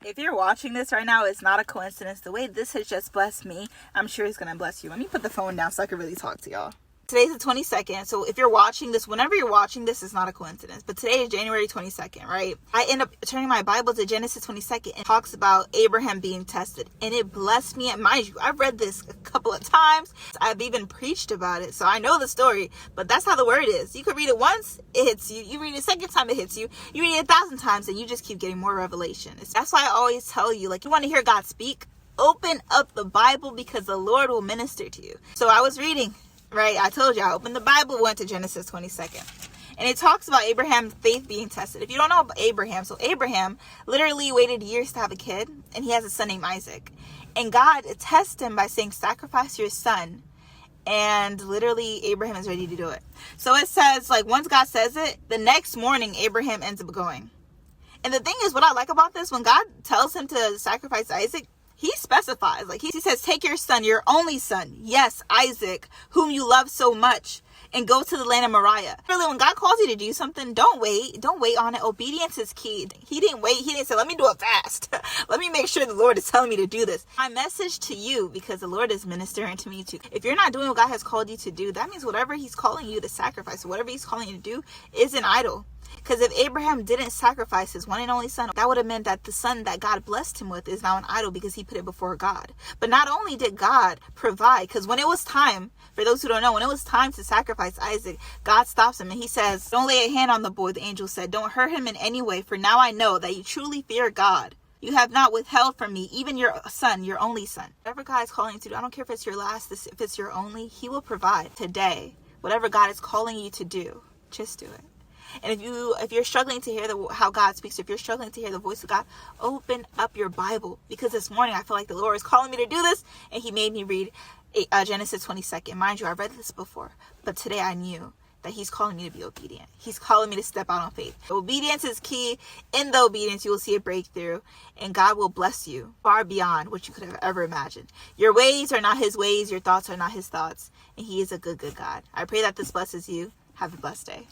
If you're watching this right now, it's not a coincidence. The way this has just blessed me, I'm sure it's going to bless you. Let me put the phone down so I can really talk to y'all. Today's the 22nd, so if you're watching this, whenever you're watching this, it's not a coincidence. But today is January 22nd, right? I end up turning my Bible to Genesis 22nd and talks about Abraham being tested. And it blessed me. And mind you, I've read this a couple of times. I've even preached about it, so I know the story. But that's how the word is. You could read it once, it hits you. You read it a second time, it hits you. You read it 1,000 times, and you just keep getting more revelation. That's why I always tell you, like, you want to hear God speak? Open up the Bible because the Lord will minister to you. So I was reading. Right, I told you, I opened the Bible, went to Genesis 22nd. And it talks about Abraham's faith being tested. If you don't know about Abraham, so Abraham literally waited years to have a kid, and he has a son named Isaac. And God tests him by saying, sacrifice your son. And literally, Abraham is ready to do it. So it says, like, once God says it, the next morning, Abraham ends up going. And the thing is, what I like about this, when God tells him to sacrifice Isaac, he specifies, like he says, take your son, your only son, yes, Isaac, whom you love so much, and go to the land of Moriah. Really, when God calls you to do something, don't wait on it. Obedience is key. He didn't wait. He didn't say, let me do it fast. Let me make sure the Lord is telling me to do this. My message to you, because the Lord is ministering to me too. If you're not doing what God has called you to do, that means whatever he's calling you to sacrifice, whatever he's calling you to do is an idol. Because if Abraham didn't sacrifice his one and only son, that would have meant that the son that God blessed him with is now an idol because he put it before God. But not only did God provide, because when it was time, for those who don't know, when it was time to sacrifice Isaac, God stops him and he says, don't lay a hand on the boy, the angel said. Don't hurt him in any way, for now I know that you truly fear God. You have not withheld from me even your son, your only son. Whatever God is calling you to do, I don't care if it's your last, if it's your only, he will provide today. Whatever God is calling you to do, just do it. And if you're struggling to hear how God speaks, if you're struggling to hear the voice of God, open up your Bible. Because this morning I feel like the Lord is calling me to do this, and he made me read Genesis 22nd. Mind you, I read this before, but today I knew that he's calling me to be obedient. He's calling me to step out on faith. Obedience is key. In the obedience, you will see a breakthrough, and God will bless you far beyond what you could have ever imagined. Your ways are not his ways. Your thoughts are not his thoughts, and he is a good, good God. I pray that this blesses you. Have a blessed day.